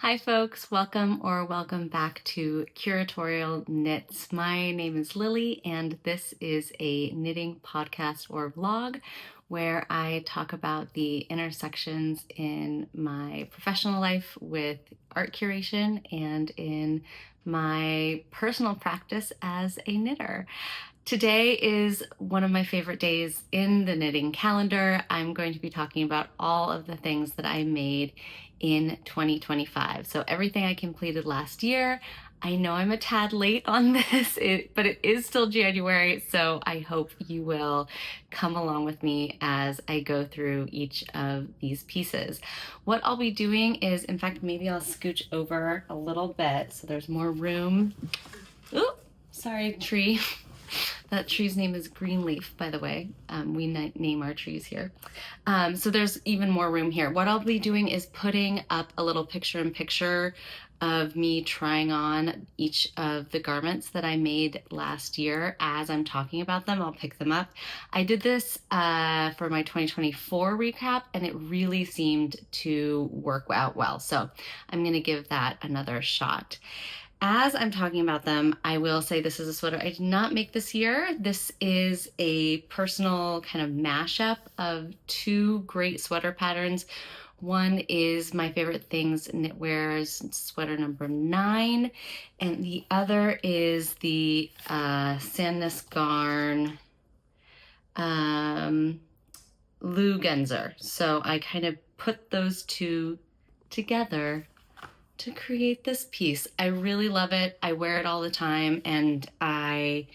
Hi folks, welcome back to Curatorial Knits. My name is Lily and this is a knitting podcast or vlog where I talk about the intersections in my professional life with art curation and in my personal practice as a knitter. Today is one of my favorite days in the knitting calendar. I'm going to be talking about all of the things that I made in 2025. So everything I completed last year. I know I'm a tad late on this, but it is still January, so I hope you will come along with me as I go through each of these pieces. What I'll be doing is, in fact, maybe I'll scooch over a little bit so there's more room. Ooh, sorry, tree. That tree's name is Greenleaf, by the way. We name our trees here. So there's even more room here. What I'll be doing is putting up a little picture-in-picture of me trying on each of the garments that I made last year. As I'm talking about them, I'll pick them up. I did this for my 2024 recap, and it really seemed to work out well. So I'm going to give that another shot. As I'm talking about them, I will say this is a sweater I did not make this year. This is a personal kind of mashup of two great sweater patterns. One is My Favorite Things Knitwear's sweater number 9, and the other is the Sandnes Garn Lugenser. So I kind of put those two together to create this piece. I really love it. I wear it all the time, and I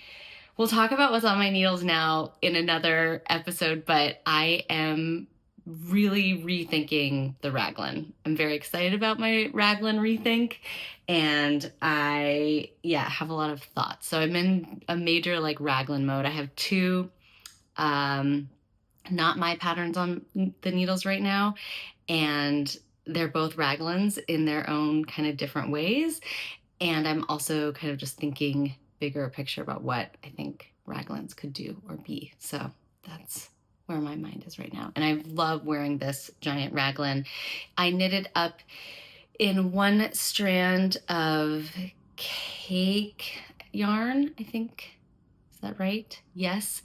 will talk about what's on my needles now in another episode, but I am really rethinking the raglan. I'm very excited about my raglan rethink, and I have a lot of thoughts. So I'm in a major raglan mode. I have two not my patterns on the needles right now, and they're both raglans in their own kind of different ways. And I'm also kind of just thinking bigger picture about what I think raglans could do or be. So that's where my mind is right now. And I love wearing this giant raglan. I knitted up in one strand of cake yarn, I think. Is that right? Yes.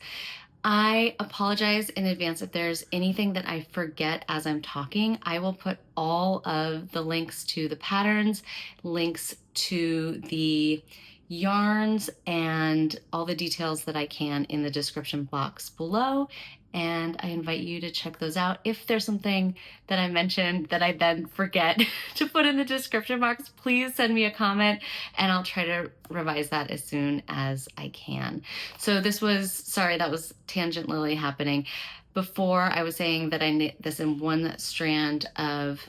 I apologize in advance if there's anything that I forget as I'm talking. I will put all of the links to the patterns, links to the yarns, and all the details that I can in the description box below. And I invite you to check those out. If there's something that I mentioned that I then forget to put in the description box, please send me a comment and I'll try to revise that as soon as I can. So this was, sorry, that was Tangent Lily happening. Before I was saying that I knit this in one strand of,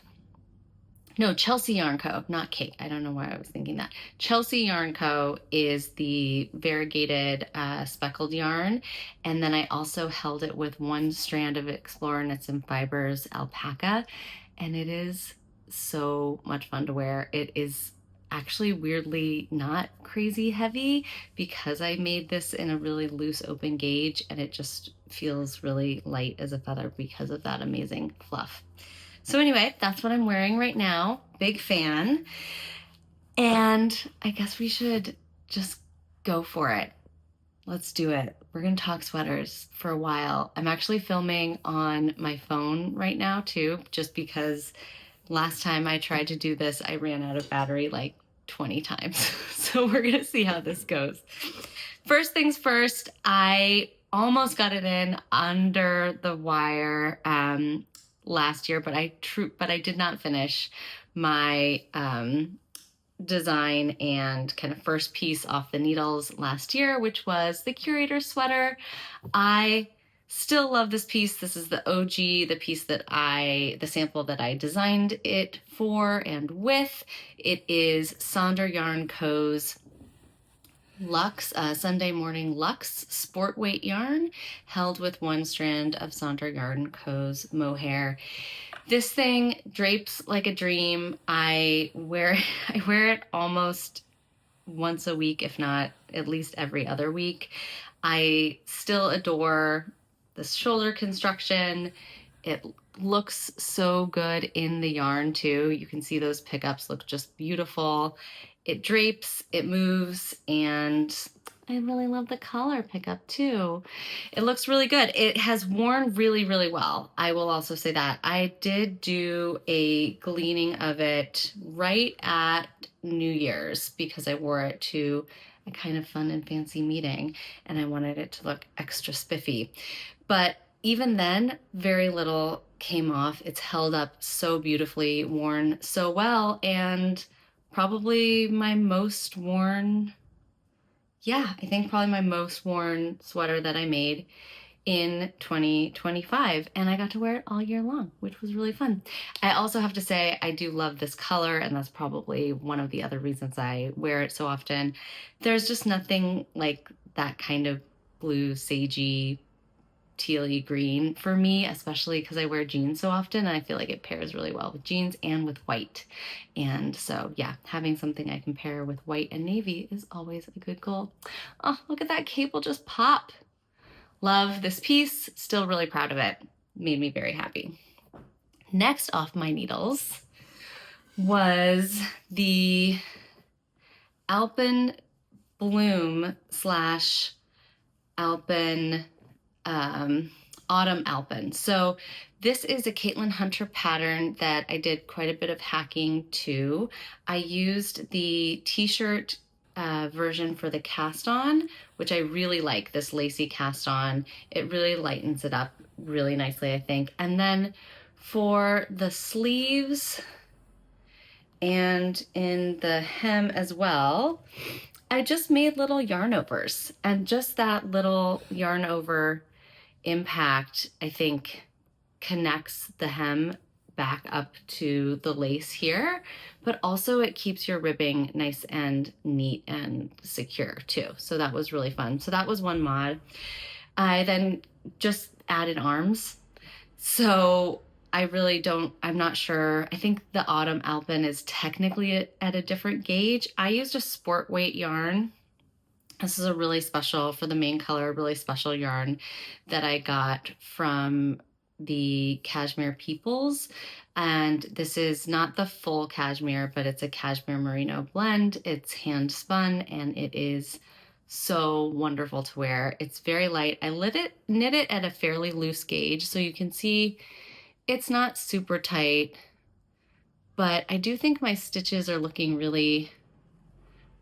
no, Chelsea Yarn Co., not cake. I don't know why I was thinking that. Chelsea Yarn Co. is the variegated speckled yarn. And then I also held it with one strand of Explorer Knits and Fibers alpaca. And it is so much fun to wear. It is actually weirdly not crazy heavy because I made this in a really loose open gauge, and it just feels really light as a feather because of that amazing fluff. So anyway, that's what I'm wearing right now. Big fan. And I guess we should just go for it. Let's do it. We're going to talk sweaters for a while. I'm actually filming on my phone right now too, just because last time I tried to do this, I ran out of battery like 20 times. So we're going to see how this goes. First things first, I almost got it in under the wire last year, but I did not finish my design and kind of first piece off the needles last year, which was the Curator Sweater. I still love this piece. This is the OG, the sample that I designed it for and with. It is Sonder Yarn Co.'s Luxe, Sunday Morning Luxe sport weight yarn, held with one strand of Sonder Yarn Co.'s mohair. This thing drapes like a dream. I wear it almost once a week, if not at least every other week. I still adore the shoulder construction. It looks so good in the yarn too. You can see those pickups look just beautiful. It drapes, it moves, and I really love the collar pickup too. It looks really good. It has worn really, really well. I will also say that. I did do a gleaning of it right at New Year's because I wore it to a kind of fun and fancy meeting and I wanted it to look extra spiffy. But even then, very little came off. It's held up so beautifully, worn so well, and probably my most worn, yeah, I think probably my most worn sweater that I made in 2025, and I got to wear it all year long, which was really fun. I also have to say I do love this color, and that's probably one of the other reasons I wear it so often. There's just nothing like that kind of blue, sagey, teal-y green for me, especially because I wear jeans so often, and I feel like it pairs really well with jeans and with white. And so yeah, having something I can pair with white and navy is always a good goal. Oh, look at that cable just pop. Love this piece, still really proud of it. Made me very happy. Next off my needles was the Alpine Bloom slash Alpine Autumn Alpine. So this is a Caitlin Hunter pattern that I did quite a bit of hacking to. I used the t-shirt version for the cast on, which I really like, this lacy cast on. It really lightens it up really nicely, I think. And then for the sleeves and in the hem as well, I just made little yarn overs, and just that little yarn over impact, I think, connects the hem back up to the lace here, but also it keeps your ribbing nice and neat and secure too. So that was really fun. So that was one mod. I then just added arms. So I really don't, I'm not sure. I think the Autumn Alpine is technically at a different gauge. I used a sport weight yarn. This is a really special, for the main color, really special yarn that I got from the Cashmere Peoples. And this is not the full cashmere, but it's a cashmere merino blend. It's hand spun and it is so wonderful to wear. It's very light. I knit it at a fairly loose gauge, so you can see it's not super tight, but I do think my stitches are looking really,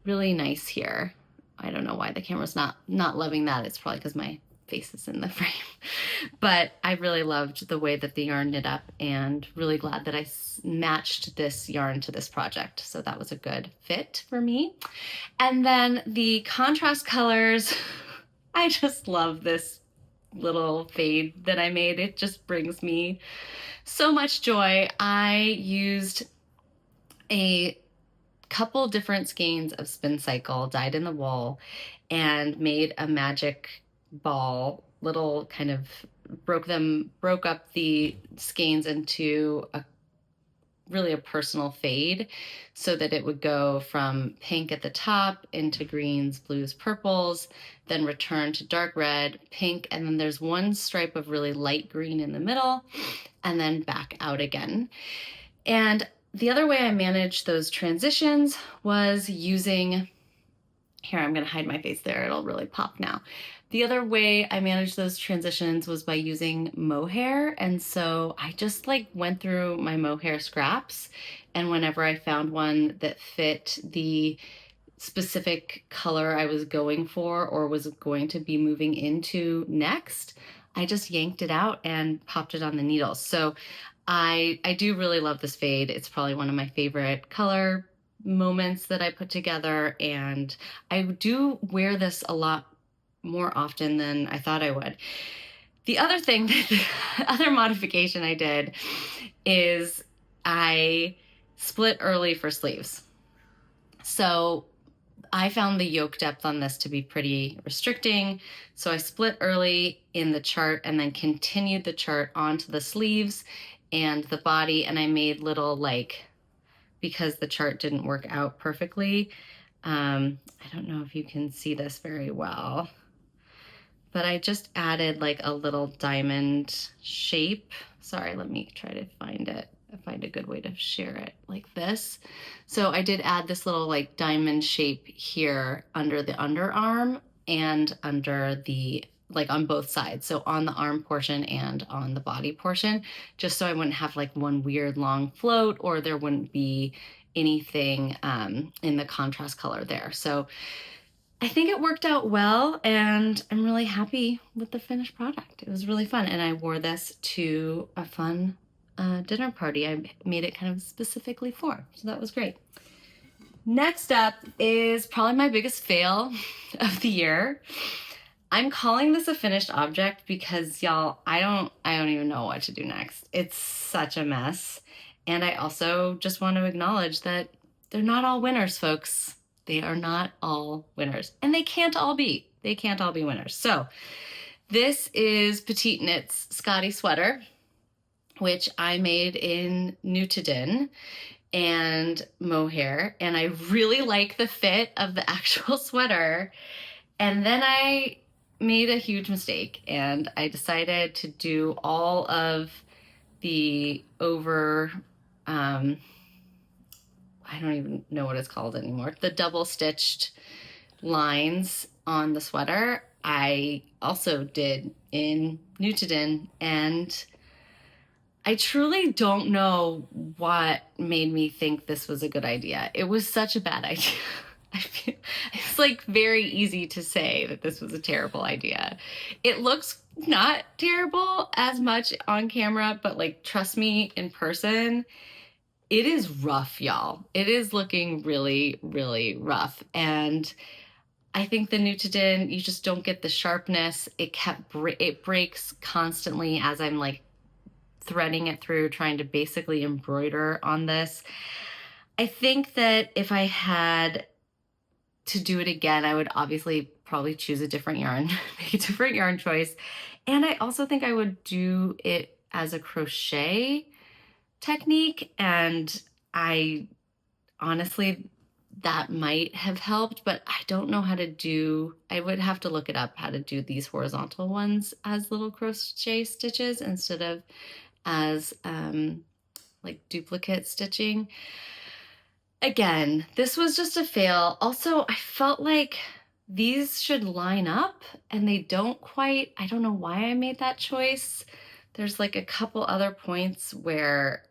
really nice here. I don't know why the camera's not loving that. It's probably because my face is in the frame. But I really loved the way that the yarn knit up, and really glad that I matched this yarn to this project. So that was a good fit for me. And then the contrast colors, I just love this little fade that I made. It just brings me so much joy. I used a couple different skeins of Spin Cycle dyed in the wool and made a magic ball, little kind of broke up the skeins into really a personal fade, so that it would go from pink at the top into greens, blues, purples, then return to dark red, pink, and then there's one stripe of really light green in the middle, and then back out again. And the other way I managed those transitions was using, here, I'm going to hide my face there, it'll really pop now. The other way I managed those transitions was by using mohair. And so I just like went through my mohair scraps, and whenever I found one that fit the specific color I was going for or was going to be moving into next, I just yanked it out and popped it on the needle. So I do really love this fade. It's probably one of my favorite color moments that I put together, and I do wear this a lot more often than I thought I would. The other thing, the other modification I did is I split early for sleeves. So I found the yoke depth on this to be pretty restricting, so I split early in the chart and then continued the chart onto the sleeves and the body, and I made little, like, because the chart didn't work out perfectly, I don't know if you can see this very well, but I just added like a little diamond shape. Sorry, let me try to find it. Find a good way to share it like this. So I did add this little like diamond shape here under the underarm and under the, like on both sides. So on the arm portion and on the body portion, just so I wouldn't have like one weird long float or there wouldn't be anything in the contrast color there. So I think it worked out well, and I'm really happy with the finished product. It was really fun, and I wore this to a fun dinner party I made it kind of specifically for, so that was great. Next up is probably my biggest fail of the year. I'm calling this a finished object because, y'all, I don't even know what to do next. It's such a mess, and I also just want to acknowledge that they're not all winners, folks. They are not all winners, and they can't all be. They can't all be winners. So this is Petite Knit's Scotty Sweater, which I made in Nutiden and mohair, and I really like the fit of the actual sweater. And then I made a huge mistake, and I decided to do all of the I don't even know what it's called anymore, the double stitched lines on the sweater. I also did in Nutiden, and I truly don't know what made me think this was a good idea. It was such a bad idea. I feel it's like very easy to say that this was a terrible idea. It looks not terrible as much on camera, but like, trust me, in person, it is rough, y'all. It is looking really, really rough. And I think the Nutiden, you just don't get the sharpness. It breaks constantly as I'm like threading it through, trying to basically embroider on this. I think that if I had to do it again, I would obviously probably choose a different yarn, make a different yarn choice. And I also think I would do it as a crochet technique, and I honestly, that might have helped, but I don't know how to do, I would have to look it up how to do these horizontal ones as little crochet stitches instead of as like duplicate stitching. Again, this was just a fail. Also, I felt like these should line up and they don't quite. I don't know why I made that choice. There's like a couple other points where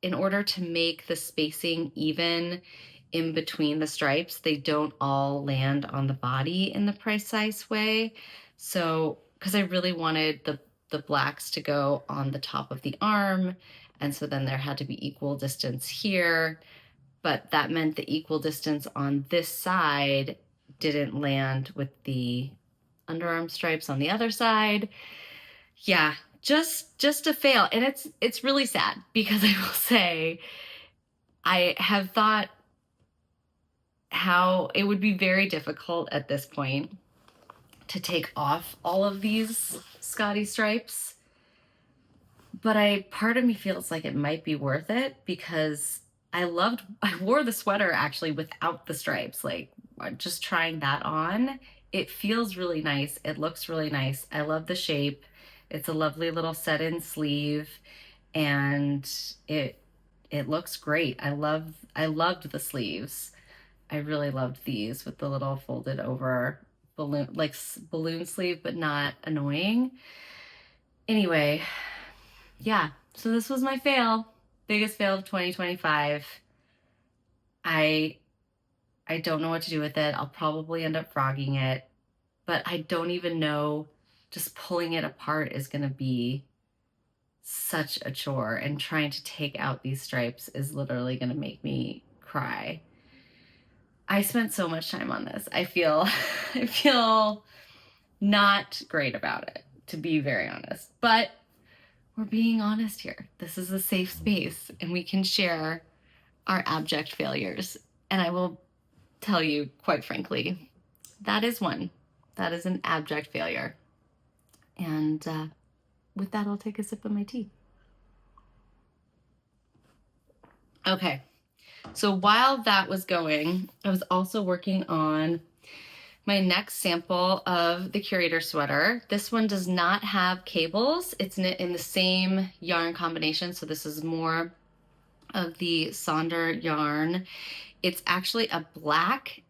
in order to make the spacing even in between the stripes, they don't all land on the body in the precise way. So, because I really wanted the blacks to go on the top of the arm, and so then there had to be equal distance here, but that meant the equal distance on this side didn't land with the underarm stripes on the other side. Yeah, just a fail. And it's really sad because I will say I have thought how it would be very difficult at this point to take off all of these Scotty stripes. But part of me feels like it might be worth it because I wore the sweater actually without the stripes, like just trying that on. It feels really nice. It looks really nice. I love the shape. It's a lovely little set-in sleeve, and it looks great. I loved the sleeves. I really loved these with the little folded over balloon sleeve, but not annoying. Anyway, yeah, so this was my biggest fail of 2025. I don't know what to do with it. I'll probably end up frogging it, but I don't even know, just pulling it apart is gonna be such a chore, and trying to take out these stripes is literally gonna make me cry. I spent so much time on this. I feel not great about it, to be very honest, but we're being honest here. This is a safe space and we can share our abject failures. And I will tell you, quite frankly, that is one. That is an abject failure. And with that, I'll take a sip of my tea. Okay, so while that was going, I was also working on My next sample of the Curator sweater. This one does not have cables. It's knit in the same yarn combination, so this is more of the Sonder yarn. It's actually a black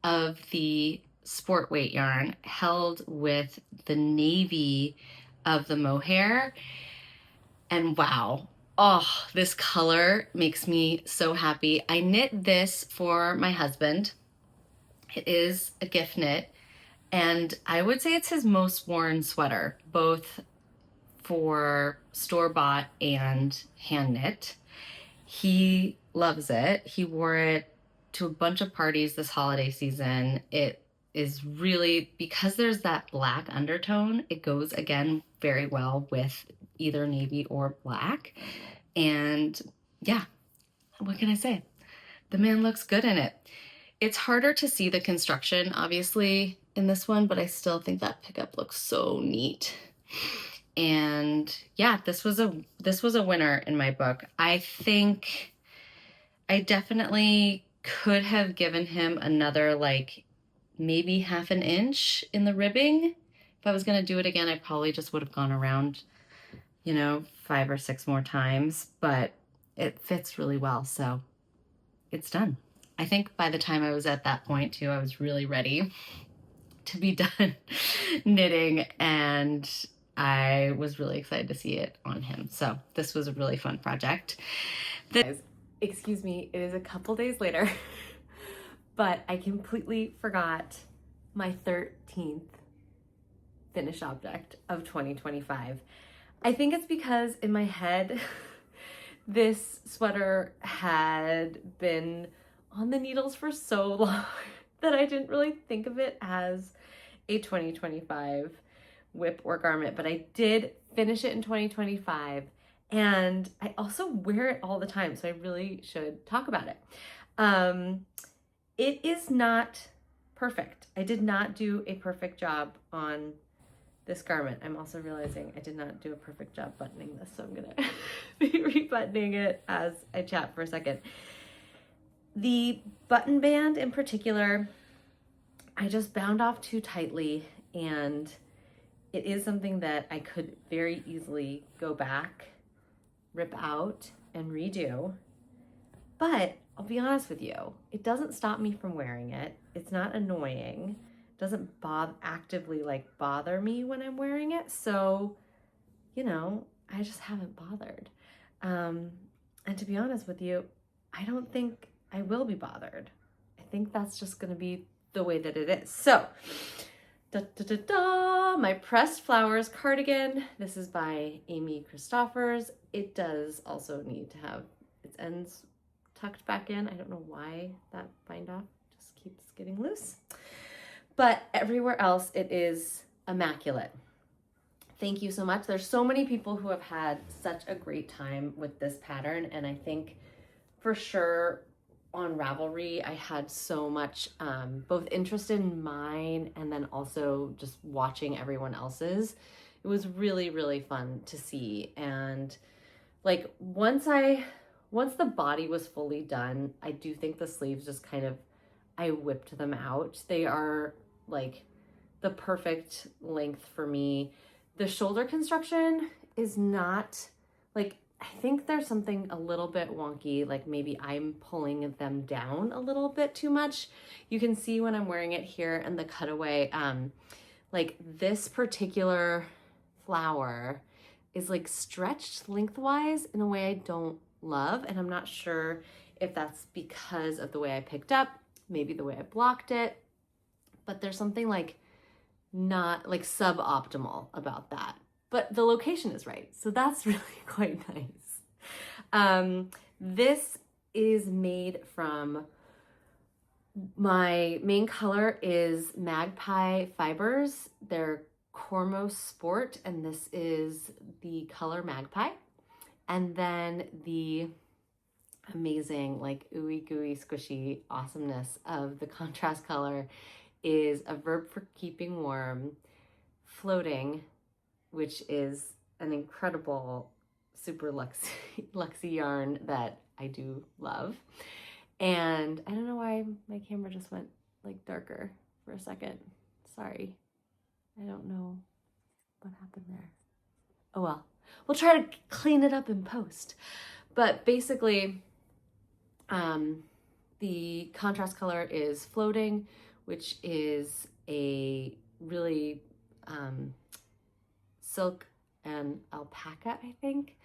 of the sport weight yarn held with the navy of the mohair. And wow, oh, this color makes me so happy. I knit this for my husband. It is a gift knit, and I would say it's his most worn sweater, both for store-bought and hand knit. He loves it. He wore it to a bunch of parties this holiday season. It is really, because there's that black undertone, it goes again very well with either navy or black. And yeah, what can I say? The man looks good in it. It's harder to see the construction, obviously, in this one, but I still think that pickup looks so neat. And yeah, this was a winner in my book. I think I definitely could have given him another, like, maybe half an inch in the ribbing. If I was going to do it again, I probably just would have gone around, 5 or 6 more times, but it fits really well, so it's done. I think by the time I was at that point too, I was really ready to be done knitting, and I was really excited to see it on him. So this was a really fun project. Guys, excuse me, it is a couple days later, but I completely forgot my 13th finished object of 2025. I think it's because in my head, this sweater had been on the needles for so long that I didn't really think of it as a 2025 whip or garment, but I did finish it in 2025, and I also wear it all the time, so I really should talk about it. It is not perfect. I did not do a perfect job on this garment. I'm also realizing I did not do a perfect job buttoning this, so I'm gonna be rebuttoning it as I chat for a second. The button band in particular, I just bound off too tightly, and it is something that I could very easily go back, rip out, and redo. But I'll be honest with you, it doesn't stop me from wearing it. It's not annoying. It doesn't actively bother me when I'm wearing it. So, I just haven't bothered. And to be honest with you, I don't think I will be bothered. I think that's just going to be the way that it is. So, my Pressed Flowers cardigan. This is by Amy Christoffers. It does also need to have its ends tucked back in. I don't know why that bind off just keeps getting loose. But everywhere else, it is immaculate. Thank you so much. There's so many people who have had such a great time with this pattern, and I think for sure on Ravelry, I had so much both interest in mine and then also just watching everyone else's. It was really, really fun to see. And once the body was fully done, I do think the sleeves just I whipped them out. They are the perfect length for me. The shoulder construction is not I think there's something a little bit wonky, maybe I'm pulling them down a little bit too much. You can see when I'm wearing it here and the cutaway, this particular flower is stretched lengthwise in a way I don't love, and I'm not sure if that's because of the way I picked up, maybe the way I blocked it, but there's something not suboptimal about that. But the location is right, so that's really quite nice. This is made from, my main color is Magpie Fibers. They're Cormos Sport, and this is the color Magpie. And then the amazing ooey gooey squishy awesomeness of the contrast color is a Verb for Keeping Warm Floating, which is an incredible super luxy yarn that I do love. And I don't know why my camera just went darker. for a second. Sorry. I don't know what happened there. Oh well. We'll try to clean it up in post. But basically, the contrast color is Floating, which is a really silk and alpaca, I think.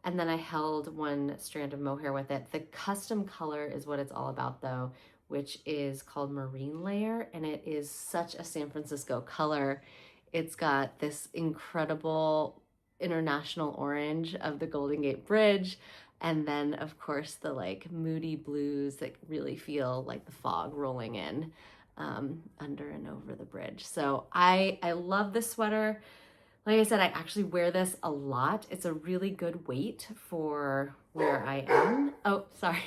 And then I held one strand of mohair with it. The custom color is what it's all about though, which is called Marine Layer, and it is such a San Francisco color. It's got this incredible international orange of the Golden Gate Bridge, and then of course the like moody blues that really feel like the fog rolling in under and over the bridge. So I love this sweater. Like I said, I actually wear this a lot. It's a really good weight for where I am. Oh, sorry.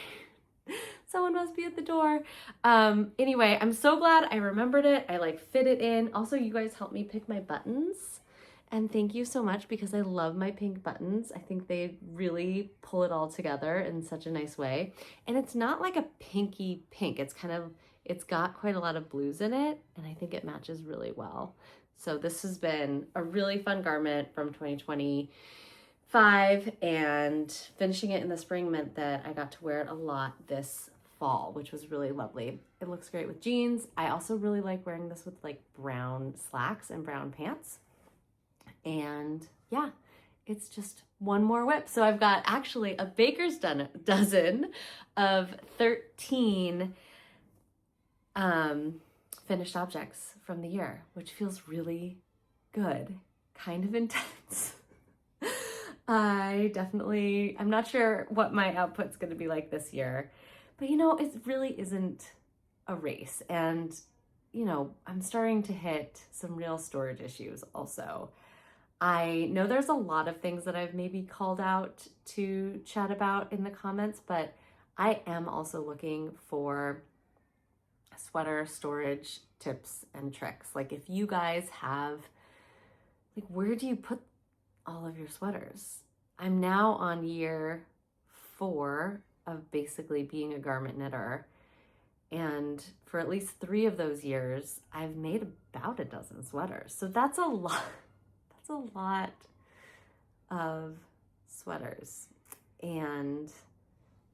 Someone must be at the door. Anyway, I'm so glad I remembered it. I like fit it in. Also, you guys helped me pick my buttons. And thank you so much because I love my pink buttons. I think they really pull it all together in such a nice way. And it's not like a pinky pink. It's got quite a lot of blues in it. And I think it matches really well. So this has been a really fun garment from 2025, and finishing it in the spring meant that I got to wear it a lot this fall, which was really lovely. It looks great with jeans. I also really like wearing this with like brown slacks and brown pants. And yeah, it's just one more whip. So I've got actually a baker's dozen of 13 finished objects from the year, which feels really good, kind of intense. I'm not sure what my output's going to be like this year, but you know, it really isn't a race. And you know, I'm starting to hit some real storage issues also. I know there's a lot of things that I've maybe called out to chat about in the comments, but I am also looking for sweater storage tips and tricks. Like if you guys have, like, where do you put all of your sweaters? I'm now on year 4 of basically being a garment knitter. And for at least 3 of those years, I've made about a dozen sweaters. So that's a lot. That's a lot of sweaters. And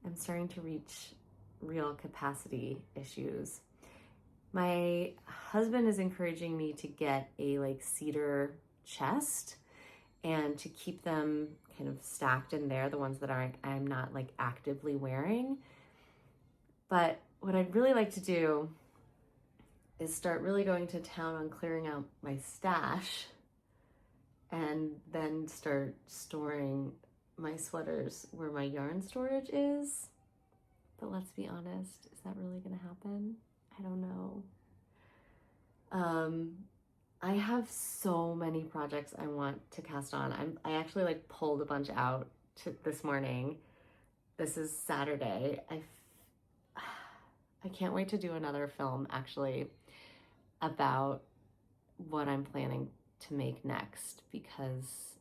I'm starting to reach real capacity issues. My husband is encouraging me to get a like cedar chest and to keep them kind of stacked in there, the ones that I'm not like actively wearing. But what I'd really like to do is start really going to town on clearing out my stash and then start storing my sweaters where my yarn storage is. But let's be honest, is that really gonna happen? I don't know. I have so many projects I want to cast on. I actually like pulled a bunch out this morning. This is Saturday. I can't wait to do another film actually about what I'm planning to make next, because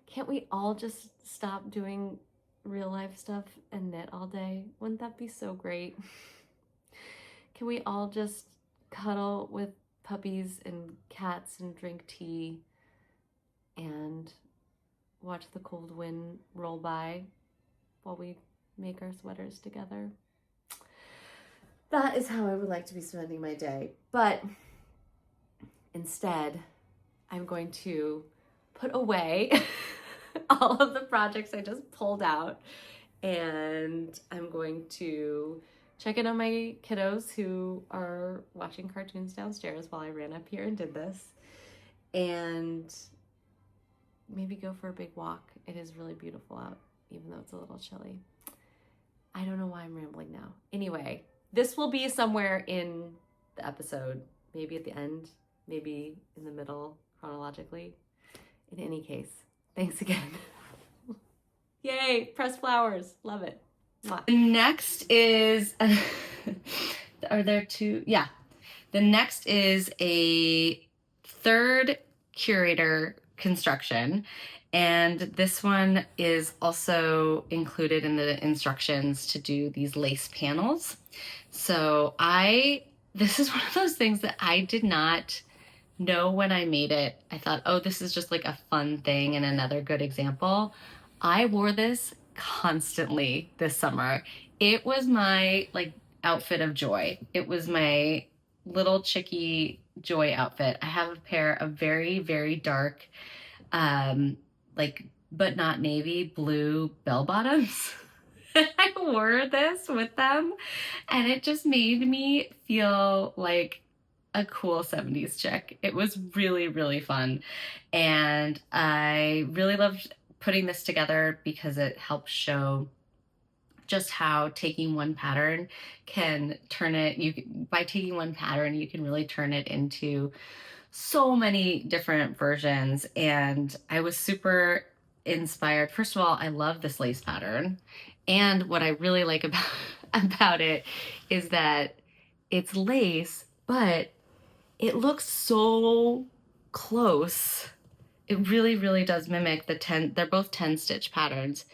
can't we all just stop doing real life stuff and knit all day? Wouldn't that be so great? Can we all just cuddle with puppies and cats and drink tea and watch the cold wind roll by while we make our sweaters together? That is how I would like to be spending my day. But instead, I'm going to put away all of the projects I just pulled out, and I'm going to check in on my kiddos who are watching cartoons downstairs while I ran up here and did this, and maybe go for a big walk. It is really beautiful out, even though it's a little chilly. I don't know why I'm rambling now. Anyway, this will be somewhere in the episode, maybe at the end, maybe in the middle chronologically. In any case, thanks again. Yay, pressed flowers, love it. Mwah. Next is, are there 2? Yeah. The next is a 3rd Curator construction. And this one is also included in the instructions to do these lace panels. So I this is one of those things that I did not know when I made it. I thought, oh, this is just like a fun thing and another good example. I wore this constantly this summer. It was my like outfit of joy. It was my little chickie joy outfit. I have a pair of very, very dark, like, but not navy blue bell bottoms. I wore this with them, and it just made me feel like a cool 70s chick. It was really, really fun. And I really loved putting this together because it helps show just how taking one pattern can turn it, by taking one pattern, you can really turn it into so many different versions. And I was super inspired. First of all, I love this lace pattern. And what I really like about about it is that it's lace, but it looks so close. It really, really does mimic the 10, they're both 10 stitch patterns.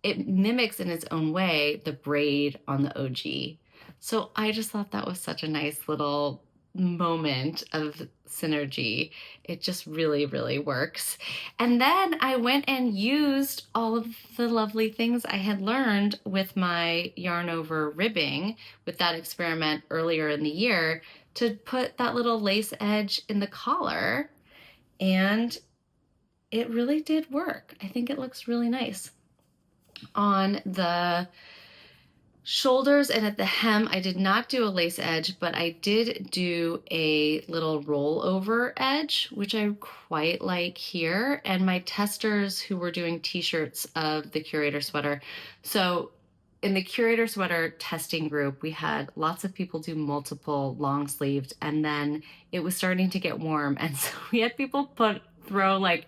It mimics in its own way the braid on the OG. So I just thought that was such a nice little moment of synergy. It just really, really works. And then I went and used all of the lovely things I had learned with my yarn over ribbing with that experiment earlier in the year to put that little lace edge in the collar. And it really did work. I think it looks really nice. On the shoulders and at the hem, I did not do a lace edge, but I did do a little rollover edge, which I quite like here. And my testers who were doing t-shirts of the Curator Sweater. So in the Curator Sweater testing group, we had lots of people do multiple long sleeved, and then it was starting to get warm. And so we had people throw like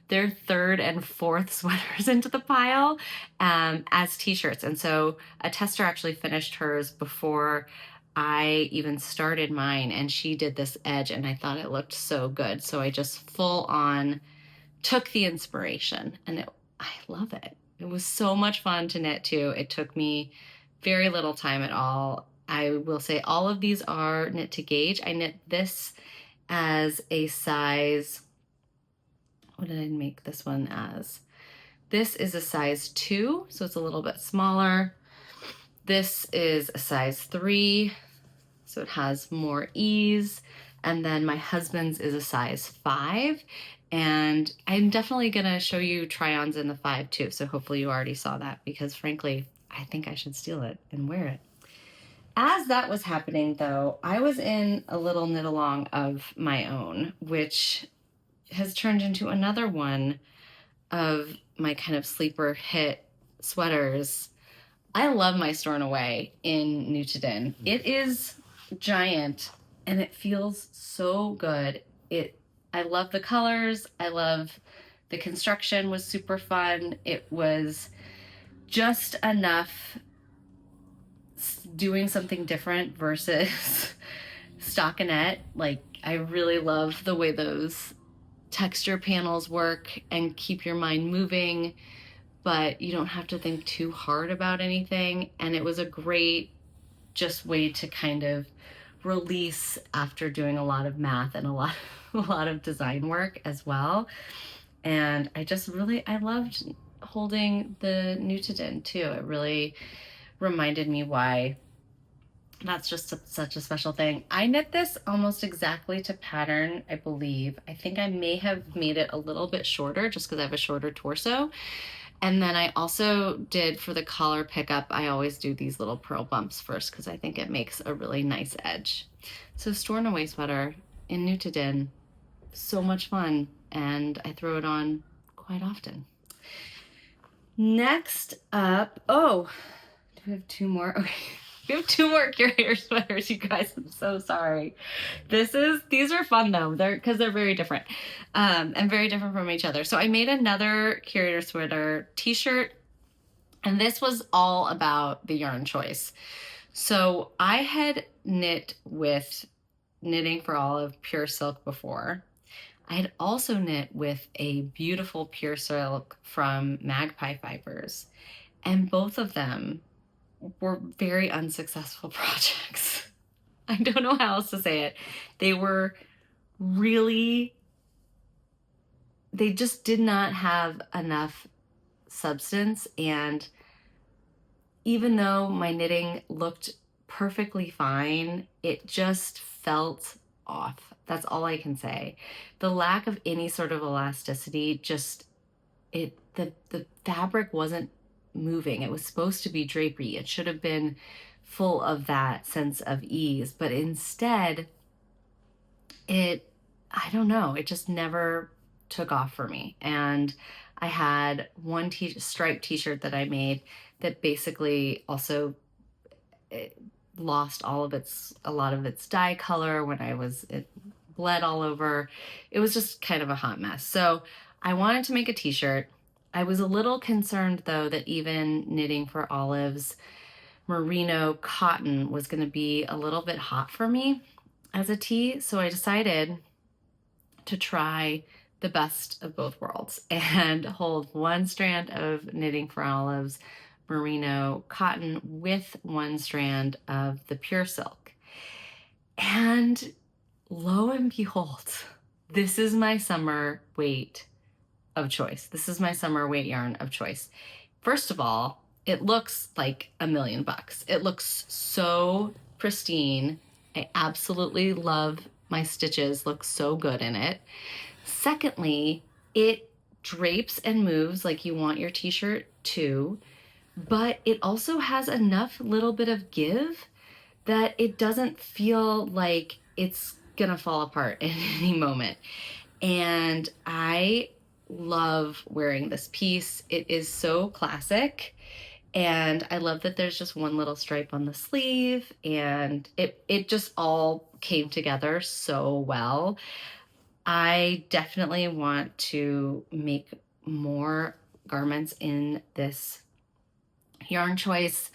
their third and fourth sweaters into the pile as t-shirts. And so a tester actually finished hers before I even started mine, and she did this edge, and I thought it looked so good. So I just full on took the inspiration, and I love it. It was so much fun to knit too. It took me very little time at all. I will say all of these are knit to gauge. I knit this as a size, what did I make this one as? This is a size 2, so it's a little bit smaller. This is a size 3, so it has more ease. And then my husband's is a size 5. And I'm definitely gonna show you try-ons in the 5 too, so hopefully you already saw that, because frankly, I think I should steal it and wear it. As that was happening though, I was in a little knit along of my own, which has turned into another one of my kind of sleeper hit sweaters. I love my Stornaway in Nutiden. It is giant and it feels so good. I love the colors. I love the construction was super fun. It was just enough doing something different versus stockinette. Like, I really love the way those texture panels work and keep your mind moving, but you don't have to think too hard about anything. And it was a great just way to kind of release after doing a lot of math and a lot of design work as well. And I loved holding the Nutiden too. It really reminded me why that's just such a special thing. I knit this almost exactly to pattern, I believe. I think I may have made it a little bit shorter just because I have a shorter torso. And then I also did, for the collar pickup, I always do these little pearl bumps first because I think it makes a really nice edge. So Stornaway sweater in Nutiden, so much fun, and I throw it on quite often. Next up, do we have 2 more? Okay. We have 2 more Curator sweaters, you guys. I'm so sorry. These are fun though. Because they're very different, and very different from each other. So I made another Curator Sweater t-shirt, and this was all about the yarn choice. So I had knit with Knitting for Olive pure silk before. I had also knit with a beautiful pure silk from Magpie Fibers, and both of them were very unsuccessful projects. I don't know how else to say it. They were really, they just did not have enough substance. And even though my knitting looked perfectly fine, it just felt off. That's all I can say. The lack of any sort of elasticity, just the fabric wasn't moving. It was supposed to be drapery. It should have been full of that sense of ease, but instead I don't know, it just never took off for me. And I had one striped t-shirt that I made that basically also lost a lot of its dye color when it bled all over. It was just kind of a hot mess. So I wanted to make a t-shirt. I was a little concerned though that even knitting for Olive's merino cotton was going to be a little bit hot for me as a tee. So I decided to try the best of both worlds and hold one strand of knitting for Olive's merino cotton with one strand of the pure silk. And lo and behold, this is my summer weight of choice. This is my summer weight yarn of choice. First of all, it looks like $1,000,000. It looks so pristine. I absolutely love my stitches, look so good in it. Secondly, it drapes and moves like you want your t-shirt to, but it also has enough little bit of give that it doesn't feel like it's gonna fall apart at any moment. And I love wearing this piece. It is so classic. And I love that there's just one little stripe on the sleeve, and it just all came together so well. I definitely want to make more garments in this yarn choice.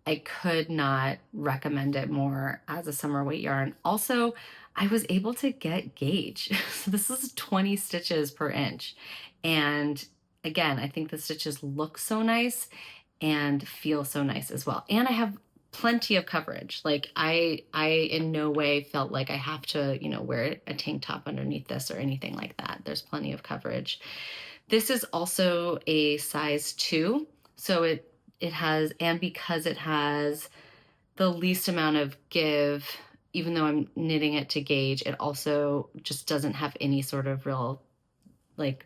I could not recommend it more as a summer weight yarn. Also, I was able to get gauge. So this is 20 stitches per inch. And again, I think the stitches look so nice and feel so nice as well. And I have plenty of coverage. Like I in no way felt like I have to, wear a tank top underneath this or anything like that. There's plenty of coverage. This is also a size 2. So it has, and because it has the least amount of give, even though I'm knitting it to gauge, it also just doesn't have any sort of real, like,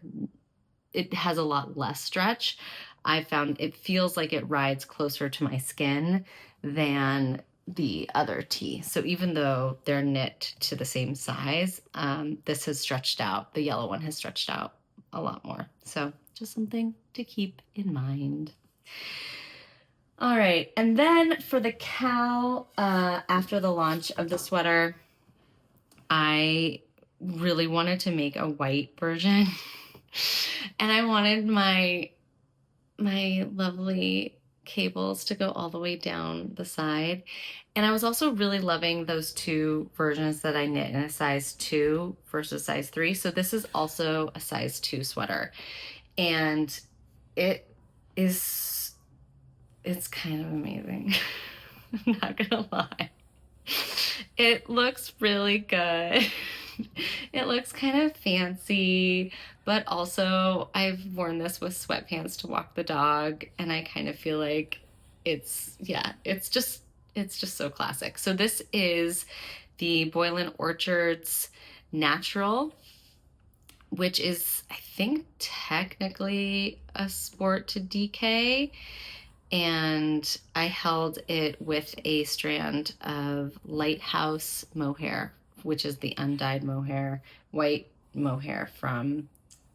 it has a lot less stretch. I found it feels like it rides closer to my skin than the other tee. So even though they're knit to the same size, this has stretched out. The yellow one has stretched out a lot more. So just something to keep in mind. All right, and then for the cowl, after the launch of the sweater, I really wanted to make a white version. And I wanted my lovely cables to go all the way down the side. And I was also really loving those two versions that I knit in a size 2 versus size 3. So this is also a size 2 sweater. And it's kind of amazing. I'm not gonna lie. It looks really good. It looks kind of fancy, but also I've worn this with sweatpants to walk the dog, and I kind of feel like it's just so classic. So this is the Boylan Orchards Natural, which is, I think, technically a sport to DK. And I held it with a strand of Lighthouse mohair, which is the undyed mohair, white mohair from,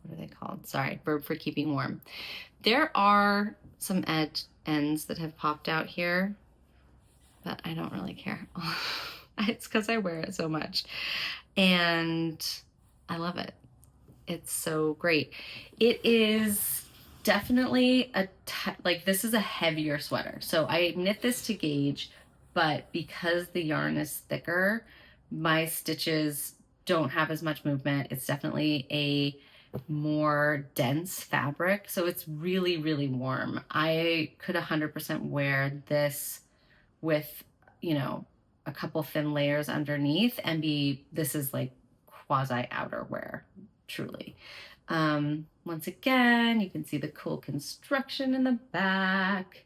what are they called? Sorry, Verb for Keeping Warm. There are some ends that have popped out here, but I don't really care. It's because I wear it so much. And I love it. It's so great. It is definitely like this is a heavier sweater. So I knit this to gauge, but because the yarn is thicker, my stitches don't have as much movement. It's definitely a more dense fabric. So it's really, really warm. I could 100% wear this with, a couple thin layers underneath and this is like quasi outerwear, truly. Once again, you can see the cool construction in the back.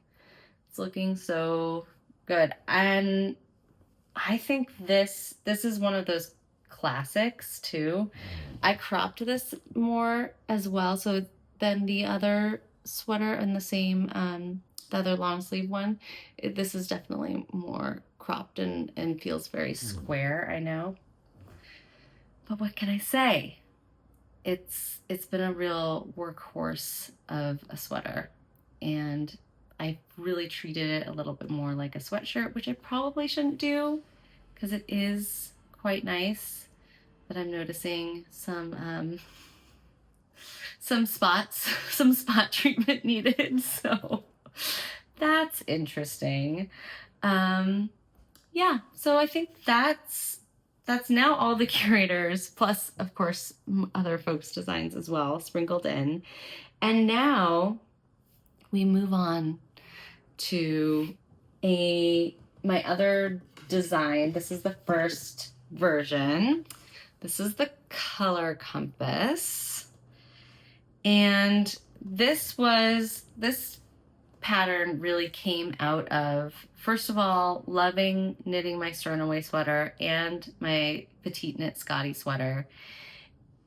It's looking so good. And I think this is one of those classics too. I cropped this more as well, so than the other sweater and the other long sleeve one. This is definitely more cropped and feels very square, I know. But what can I say? It's been a real workhorse of a sweater, and I really treated it a little bit more like a sweatshirt, which I probably shouldn't do because it is quite nice, but I'm noticing some spots, some spot treatment needed. So that's interesting. Yeah, so I think that's now all the curators, plus of course other folks' designs as well, sprinkled in. And now we move on to my other design. This is the first version. This is the color compass. And this pattern really came out of, first of all, loving knitting my Stornaway sweater and my petite knit Scotty sweater,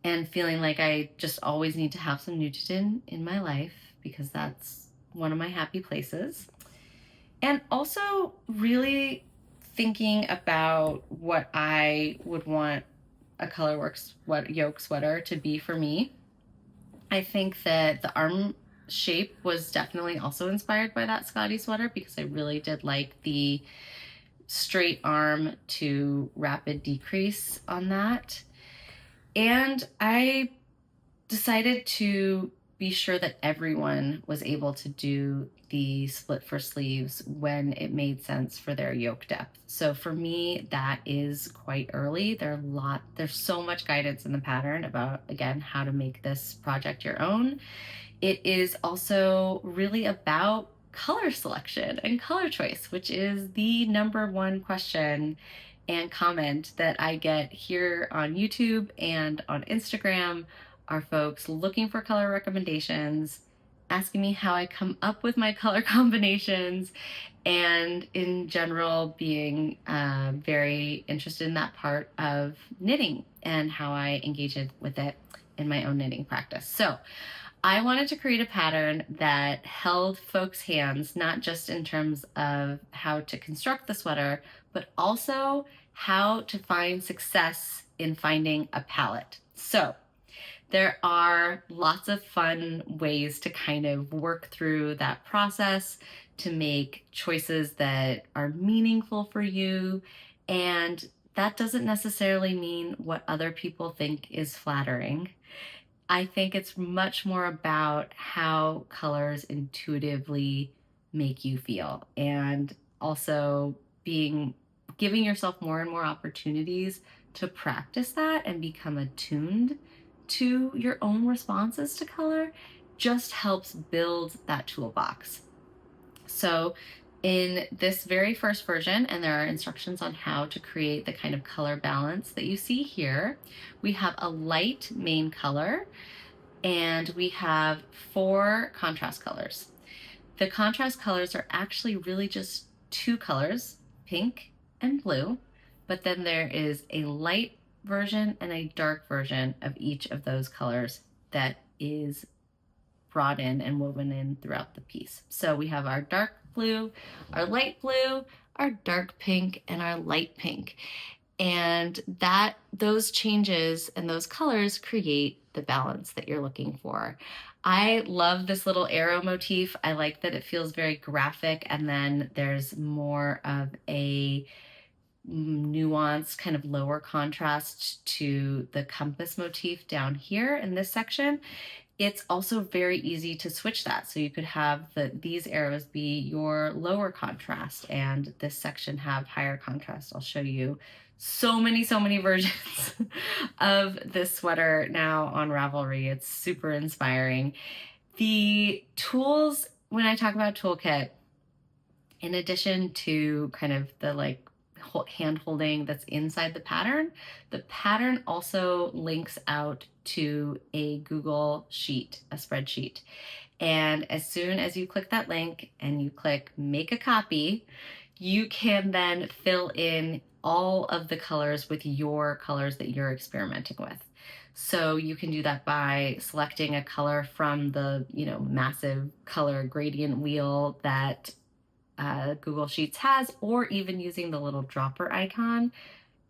and feeling like I just always need to have some Nutiden in my life because that's one of my happy places. And also really thinking about what I would want a Colorwork yoke sweater to be for me. I think that the arm shape was definitely also inspired by that Scotty sweater because I really did like the straight arm to rapid decrease on that. And I decided to be sure that everyone was able to do the split for sleeves when it made sense for their yoke depth. So for me, that is quite early. There's so much guidance in the pattern about, again, how to make this project your own. It is also really about color selection and color choice, which is the #1 question and comment that I get here on YouTube and on Instagram are folks looking for color recommendations, asking me how I come up with my color combinations, and in general being very interested in that part of knitting and how I engage with it in my own knitting practice. So I wanted to create a pattern that held folks' hands, not just in terms of how to construct the sweater, but also how to find success in finding a palette. So there are lots of fun ways to kind of work through that process to make choices that are meaningful for you. And that doesn't necessarily mean what other people think is flattering. I think it's much more about how colors intuitively make you feel, and also giving yourself more and more opportunities to practice that and become attuned to your own responses to color just helps build that toolbox. So in this very first version, and there are instructions on how to create the kind of color balance that you see here, we have a light main color and we have 4 contrast colors. The contrast colors are actually really just 2 colors, pink and blue, but then there is a light version and a dark version of each of those colors that is brought in and woven in throughout the piece. So we have our dark blue, our light blue, our dark pink, and our light pink. And those changes and those colors create the balance that you're looking for. I love this little arrow motif. I like that it feels very graphic, and then there's more of a nuanced kind of lower contrast to the compass motif down here in this section. It's also very easy to switch that. So you could have these arrows be your lower contrast and this section have higher contrast. I'll show you so many versions of this sweater now on Ravelry. It's super inspiring. The tools, when I talk about toolkit, in addition to kind of the hand holding that's inside the pattern. The pattern also links out to a Google sheet, a spreadsheet. And as soon as you click that link and you click make a copy, you can then fill in all of the colors with your colors that you're experimenting with. So you can do that by selecting a color from the, massive color gradient wheel that Google Sheets has, or even using the little dropper icon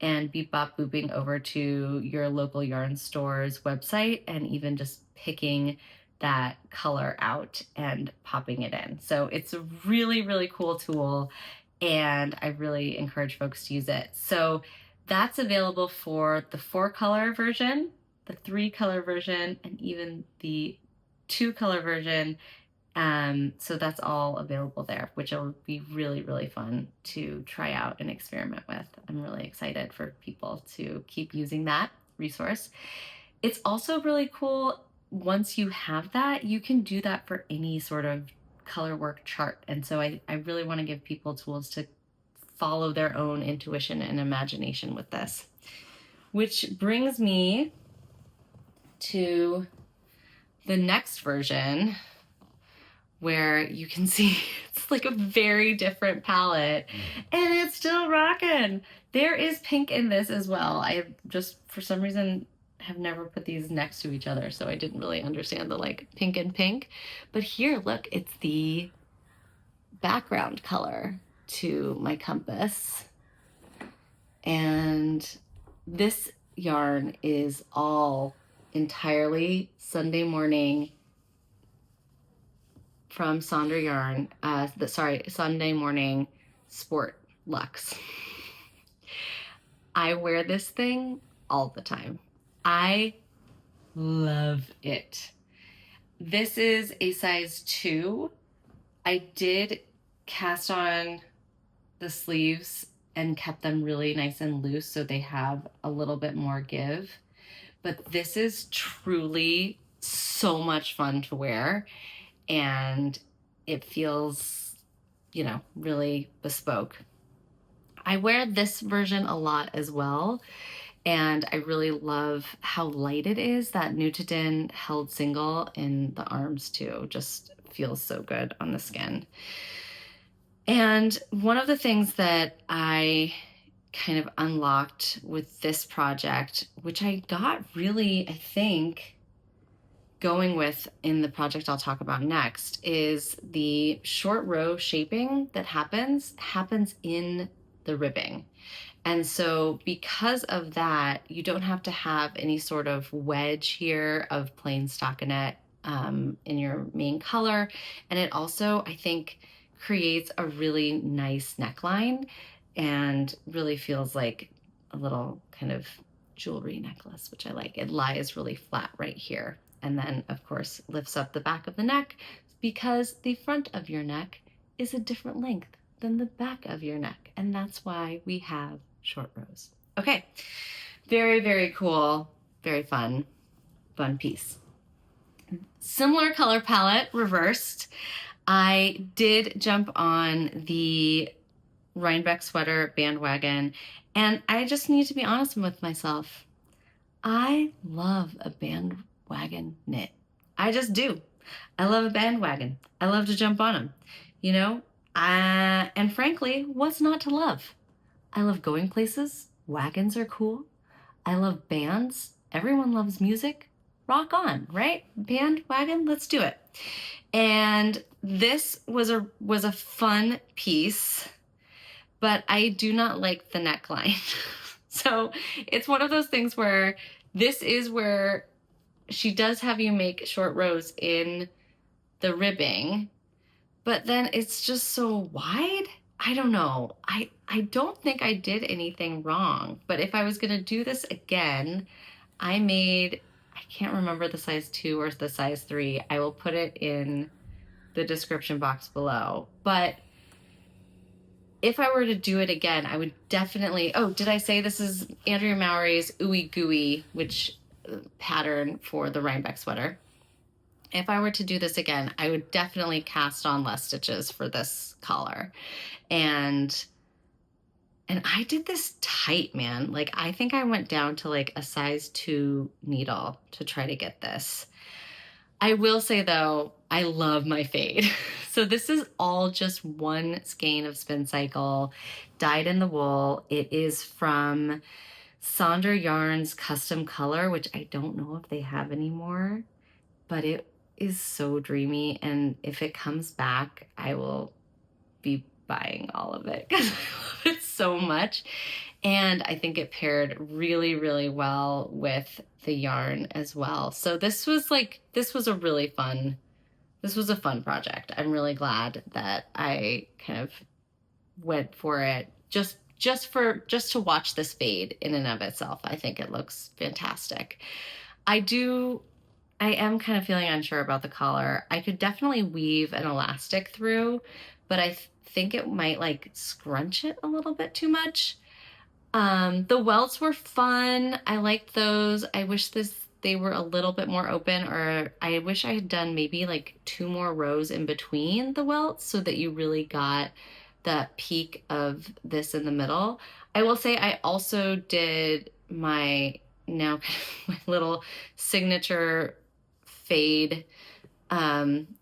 and beep bop booping over to your local yarn store's website and even just picking that color out and popping it in. So it's a really, really cool tool, and I really encourage folks to use it. So that's available for the 4-color version, the 3-color version, and even the 2-color version. So that's all available there, which will be really, really fun to try out and experiment with. I'm really excited for people to keep using that resource. It's also really cool, once you have that, you can do that for any sort of color work chart. And so I really want to give people tools to follow their own intuition and imagination with this. Which brings me to the next version, where you can see it's like a very different palette, and it's still rocking. There is pink in this as well. I just, for some reason, have never put these next to each other, so I didn't really understand the like pink and pink. But here, look, it's the background color to my compass. And this yarn is all entirely Sunday Morning from Sonder yarn, Sunday Morning Sport Luxe. I wear this thing all the time. I love it. This is a size 2. I did cast on the sleeves and kept them really nice and loose so they have a little bit more give. But this is truly so much fun to wear, and it feels, really bespoke. I wear this version a lot as well, and I really love how light it is. That Nutiden held single in the arms too just feels so good on the skin. And one of the things that I kind of unlocked with this project, which I got really, I think, going with in the project I'll talk about next, is the short row shaping that happens in the ribbing. And so because of that, you don't have to have any sort of wedge here of plain stockinette in your main color. And it also, I think, creates a really nice neckline and really feels like a little kind of jewelry necklace, which I like. It lies really flat right here. And then, of course, lifts up the back of the neck, because the front of your neck is a different length than the back of your neck. And that's why we have short rows. Okay, very, very cool, very fun piece. Similar color palette, reversed. I did jump on the Rhinebeck sweater bandwagon, and I just need to be honest with myself. I love a bandwagon knit. I just do. I love a bandwagon. I love to jump on them, and frankly, what's not to love? I love going places. Wagons are cool. I love bands. Everyone loves music. Rock on, right? Bandwagon, let's do it. And this was a fun piece, but I do not like the neckline. So it's one of those things where this is where she does have you make short rows in the ribbing, but then it's just so wide. I don't know. I don't think I did anything wrong, but if I was going to do this again, I can't remember the size 2 or the size 3. I will put it in the description box below. But if I were to do it again, I would definitely, did I say this is Andrea Mowry's Ooey Gooey, which pattern for the Rhinebeck sweater? If I were to do this again, I would definitely cast on less stitches for this collar and And I did this tight, man. Like, I think I went down to like a size 2 needle to try to get this. I will say though, I love my fade. So this is all just one skein of Spin Cycle dyed in the wool. It is from Sonder Yarns Custom Color, which I don't know if they have anymore, but it is so dreamy. And if it comes back, I will be buying all of it because I love it so much. And I think it paired really, really well with the yarn as well. So this was a fun project. I'm really glad that I kind of went for it just to watch this fade in and of itself. I think it looks fantastic. I am kind of feeling unsure about the collar. I could definitely weave an elastic through, but I think it might like scrunch it a little bit too much. The welts were fun. I liked those. I wish they were a little bit more open, or I wish I had done maybe like 2 more rows in between the welts so that you really got that peak of this in the middle. I will say I also did my now my little signature fade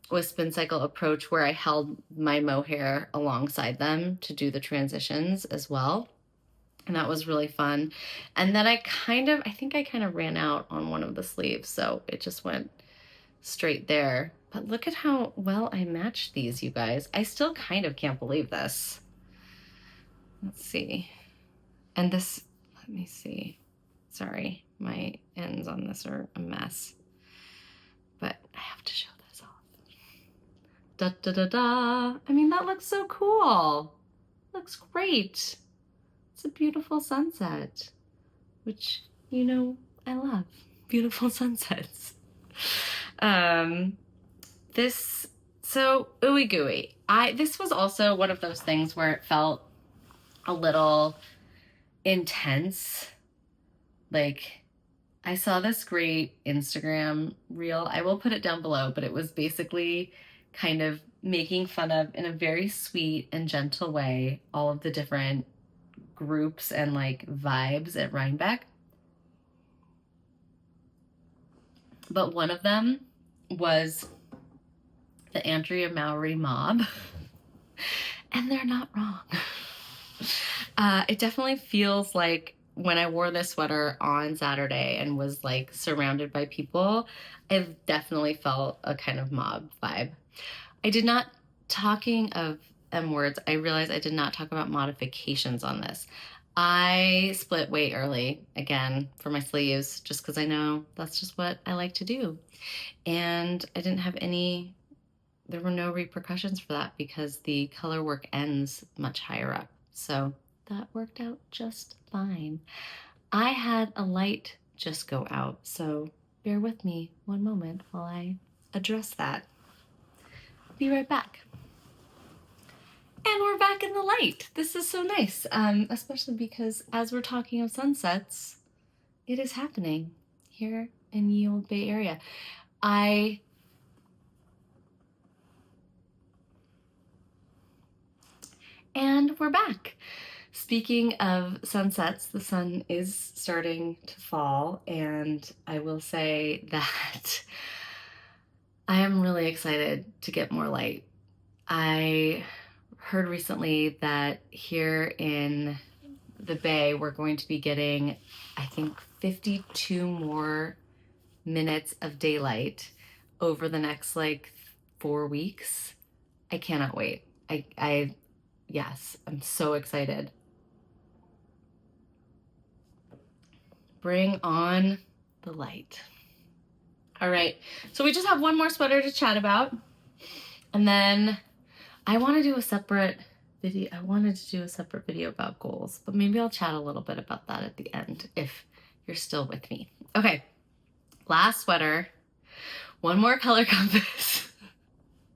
with Spin Cycle approach where I held my mohair alongside them to do the transitions as well. And that was really fun. And then I think I kind of ran out on one of the sleeves, so it just went straight there. But look at how well I matched these, you guys. I still kind of can't believe this. Let's see. And this, let me see. Sorry, my ends on this are a mess. But I have to show this off. Da da da da. I mean, that looks so cool. Looks great. It's a beautiful sunset, which, you know, I love beautiful sunsets. So Ooey Gooey. This was also one of those things where it felt a little intense. Like, I saw this great Instagram reel. I will put it down below, but it was basically kind of making fun of, in a very sweet and gentle way, all of the different groups and like vibes at Rhinebeck. But one of them was the Andrea Mowry mob. And they're not wrong. It definitely feels like when I wore this sweater on Saturday and was like surrounded by people, I definitely felt a kind of mob vibe. I did not, talking of M words, I realized I did not talk about modifications on this. I split way early, again, for my sleeves, just because I know that's just what I like to do. And I didn't have there were no repercussions for that because the Colorwork ends much higher up. So that worked out just fine. I had a light just go out, so bear with me one moment while I address that. Be right back. And we're back in the light. This is so nice, especially because as we're talking of sunsets, it is happening here in the Old Bay Area. And we're back. Speaking of sunsets, the sun is starting to fall, and I will say that I am really excited to get more light. I heard recently that here in the Bay, we're going to be getting, I think, 52 more minutes of daylight over the next like 4 weeks. I cannot wait. Yes, I'm so excited. Bring on the light. All right, so we just have one more sweater to chat about, and then I want to do a separate video. I wanted to do a separate video about goals, but maybe I'll chat a little bit about that at the end if you're still with me. Okay, last sweater, one more color compass.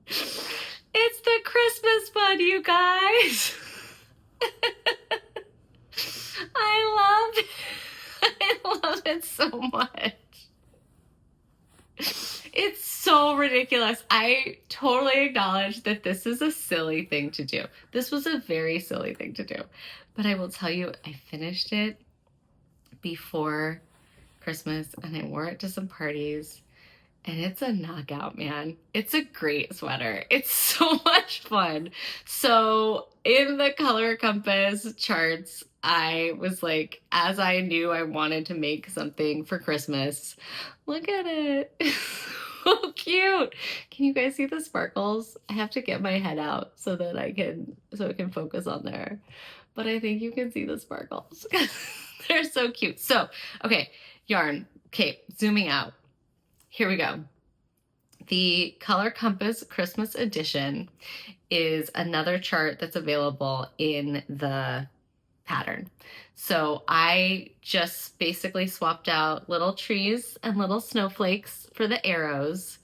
It's the Christmas one, you guys. I love it so much. It's so ridiculous. I totally acknowledge that this is a silly thing to do. This was a very silly thing to do. But I will tell you, I finished it before Christmas and I wore it to some parties. And it's a knockout, man. It's a great sweater. It's so much fun. So in the Color Compass charts, I was like, as I knew I wanted to make something for Christmas, look at it. It's so cute. Can you guys see the sparkles? I have to get my head out so that so it can focus on there. But I think you can see the sparkles. They're so cute. So, okay, yarn. Okay, zooming out. Here we go. The Color Compass Christmas Edition is another chart that's available in the pattern. So I just basically swapped out little trees and little snowflakes for the arrows.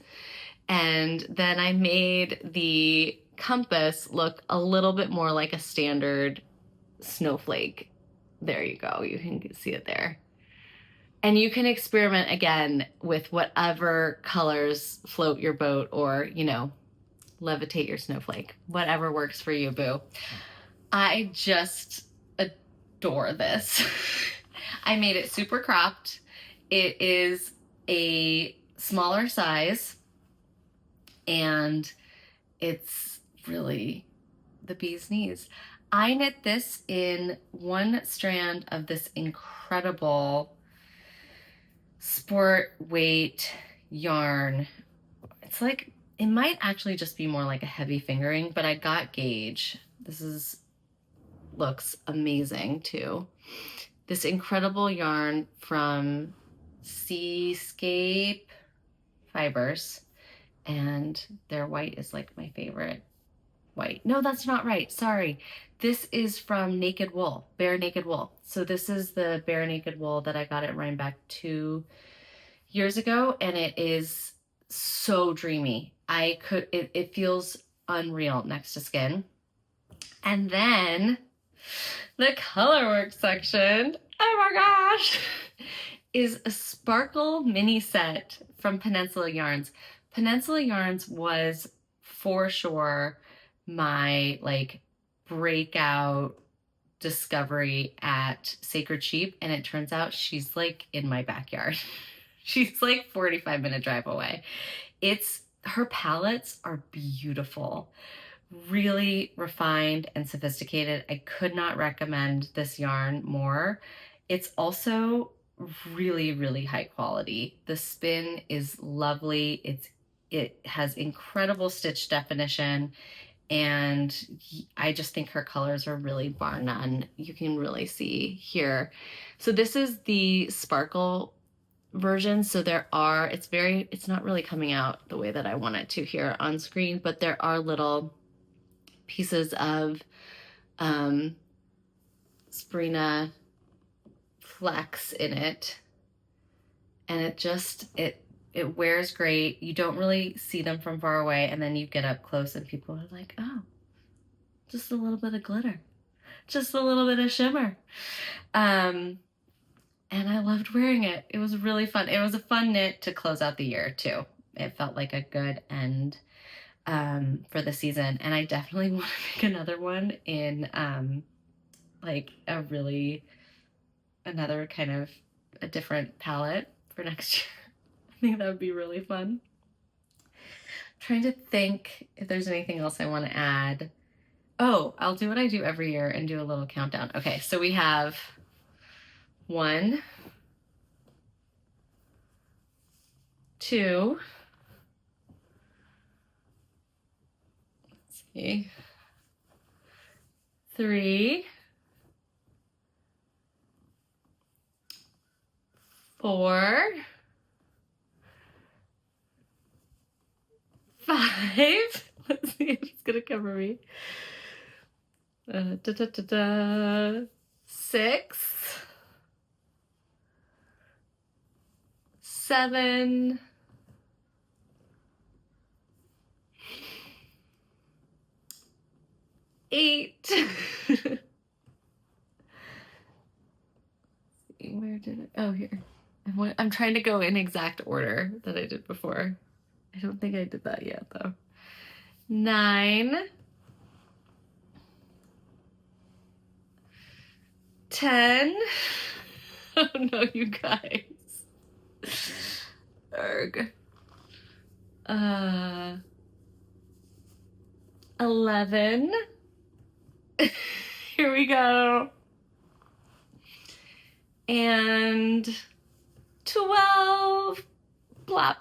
And then I made the compass look a little bit more like a standard snowflake. There you go. You can see it there. And you can experiment again with whatever colors float your boat or, you know, levitate your snowflake. Whatever works for you, boo. I just adore this. I made it super cropped. It is a smaller size and it's really the bee's knees. I knit this in one strand of this incredible sport weight yarn. It's like, it might actually just be more like a heavy fingering, but I got gauge. Looks amazing too. This incredible yarn from Seascape Fibers, and their white is like my favorite white. No, that's not right. Sorry. This is from Naked Wool, Bare Naked Wool. So this is the Bare Naked Wool that I got at Rhinebeck 2 years ago, and it is so dreamy. It feels unreal next to skin. And then the Colorwork section, oh my gosh, is a sparkle mini set from Peninsula Yarns. Peninsula Yarns was for sure my like breakout discovery at Sacred Sheep, and it turns out she's like in my backyard. She's like 45-minute drive away. Her palettes are beautiful, really refined and sophisticated. I could not recommend this yarn more. It's also really, really high quality. The spin is lovely. It has incredible stitch definition, and I just think her colors are really bar none. You can really see here. So this is the sparkle version. So it's not really coming out the way that I want it to here on screen, but there are little pieces of Sprina flex in it, and it wears great. You don't really see them from far away, and then you get up close and people are like, oh, just a little bit of glitter, just a little bit of shimmer. And I loved wearing it. It was really fun. It was a fun knit to close out the year too. It felt like a good end for the season. And I definitely want to make another one in like another kind of a different palette for next year. I think that would be really fun. I'm trying to think if there's anything else I want to add. Oh, I'll do what I do every year and do a little countdown. Okay, so we have 1, 2, let's see, 3, 4, 5. Let's see if it's gonna cover me. 6, 7, 8. Where did it? Oh, here. I'm trying to go in exact order that I did before. I don't think I did that yet though. 9, 10. Oh no, you guys. Erg. 11. Here we go. And 12. Blop.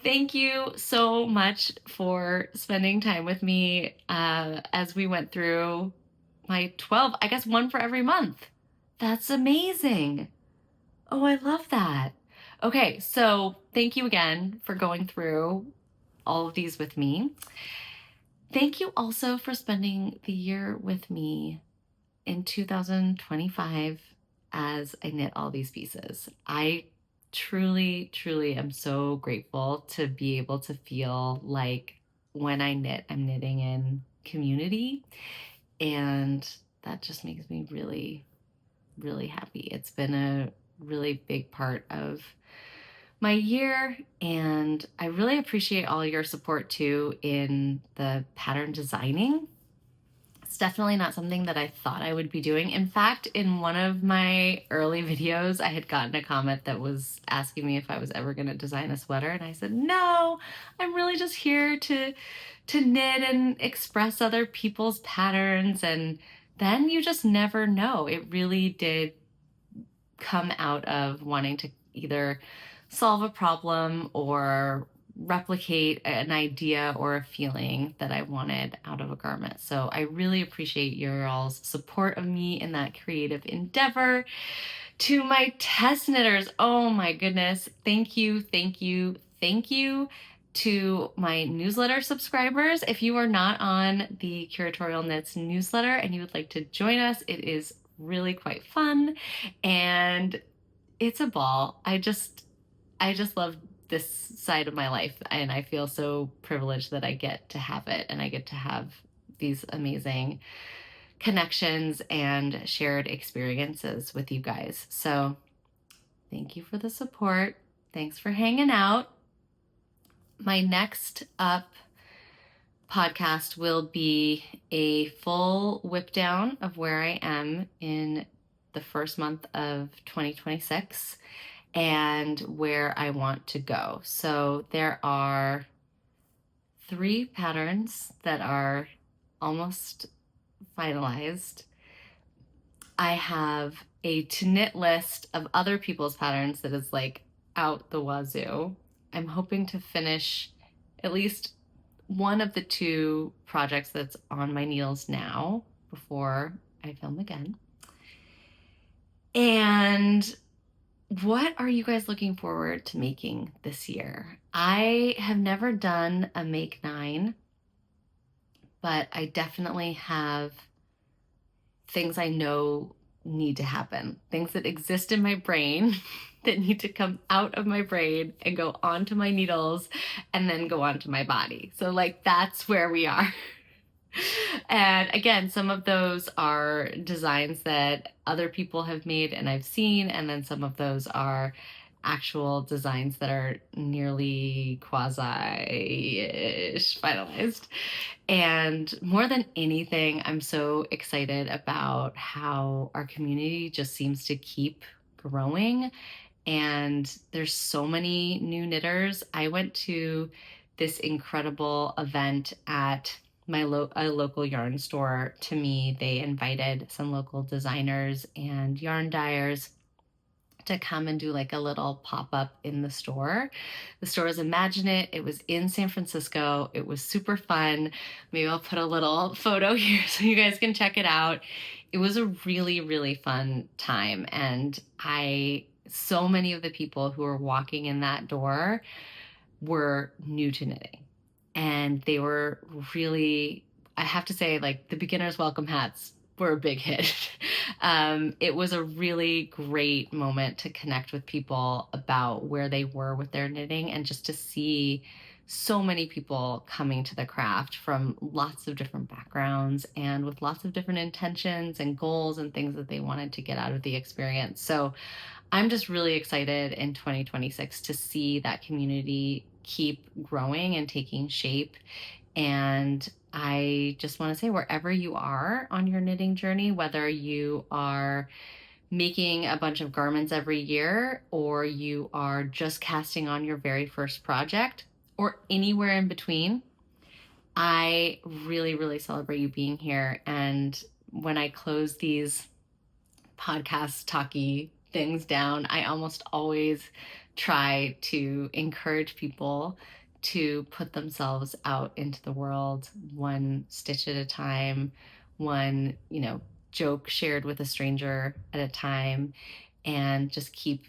Thank you so much for spending time with me as we went through my 12, I guess one for every month. That's amazing. Oh, I love that. Okay, so thank you again for going through all of these with me. Thank you also for spending the year with me in 2025 as I knit all these pieces. I truly, truly am so grateful to be able to feel like when I knit, I'm knitting in community. And that just makes me really, really happy. It's been a really big part of my year, and I really appreciate all your support too in the pattern designing. It's definitely not something that I thought I would be doing. In fact, in one of my early videos, I had gotten a comment that was asking me if I was ever going to design a sweater, and I said, no, I'm really just here to knit and express other people's patterns. And then you just never know. It really did come out of wanting to either solve a problem or replicate an idea or a feeling that I wanted out of a garment. So I really appreciate your all's support of me in that creative endeavor. To my test knitters, oh my goodness, thank you, thank you, thank you. To my newsletter subscribers, if you are not on the Curatorial Knits newsletter and you would like to join us, it is really quite fun and it's a ball. I just love this side of my life, and I feel so privileged that I get to have it and I get to have these amazing connections and shared experiences with you guys. So thank you for the support. Thanks for hanging out. My next up podcast will be a full whip down of where I am in the first month of 2026 and where I want to go. So there are 3 patterns that are almost finalized. I have a to knit list of other people's patterns that is like out the wazoo. I'm hoping to finish at least one of the 2 projects that's on my needles now before I film again. And what are you guys looking forward to making this year? I have never done a make 9, but I definitely have things I know need to happen, things that exist in my brain that need to come out of my brain and go onto my needles and then go onto my body. So like that's where we are. And again, some of those are designs that other people have made and I've seen, and then some of those are actual designs that are nearly quasi-ish finalized. And more than anything, I'm so excited about how our community just seems to keep growing. And there's so many new knitters. I went to this incredible event at my local yarn store. To me, they invited some local designers and yarn dyers to come and do like a little pop-up in the store. The store is Imagine It. It was in San Francisco. It was super fun. Maybe I'll put a little photo here so you guys can check it out. It was a really, really fun time. And so many of the people who were walking in that door were new to knitting. And they were really, I have to say, like the beginner's welcome hats were a big hit. It was a really great moment to connect with people about where they were with their knitting and just to see so many people coming to the craft from lots of different backgrounds and with lots of different intentions and goals and things that they wanted to get out of the experience. So I'm just really excited in 2026 to see that community keep growing and taking shape. And I just want to say, wherever you are on your knitting journey, whether you are making a bunch of garments every year, or you are just casting on your very first project, or anywhere in between, I really, really celebrate you being here. And when I close these podcast talky things down, I almost always try to encourage people to put themselves out into the world one stitch at a time, one, joke shared with a stranger at a time, and just keep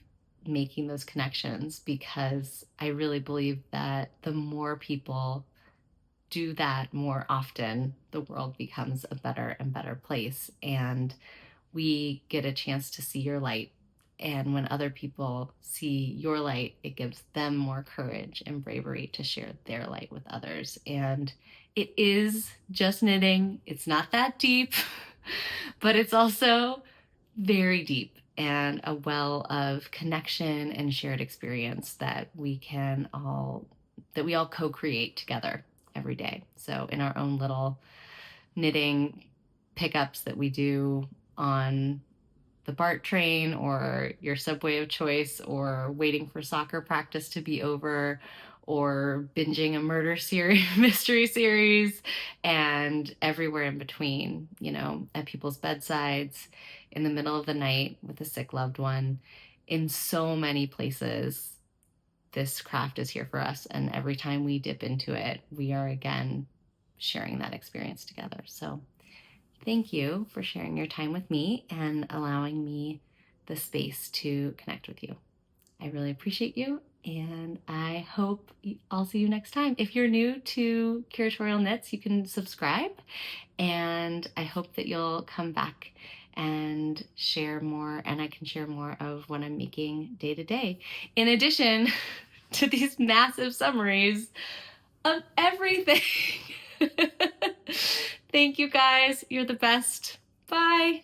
making those connections, because I really believe that the more people do that more often, the world becomes a better and better place. And we get a chance to see your light. And when other people see your light, it gives them more courage and bravery to share their light with others. And it is just knitting, it's not that deep, but it's also very deep and a well of connection and shared experience that we all co-create together every day. So in our own little knitting pickups that we do on the BART train, or your subway of choice, or waiting for soccer practice to be over, or binging a murder series, mystery series, and everywhere in between, at people's bedsides, in the middle of the night with a sick loved one. In so many places, this craft is here for us. And every time we dip into it, we are again sharing that experience together. So thank you for sharing your time with me and allowing me the space to connect with you. I really appreciate you, and I hope I'll see you next time. If you're new to Curatorial Knits, you can subscribe, and I hope that you'll come back and share more, and I can share more of what I'm making day to day, in addition to these massive summaries of everything. Thank you guys. You're the best. Bye.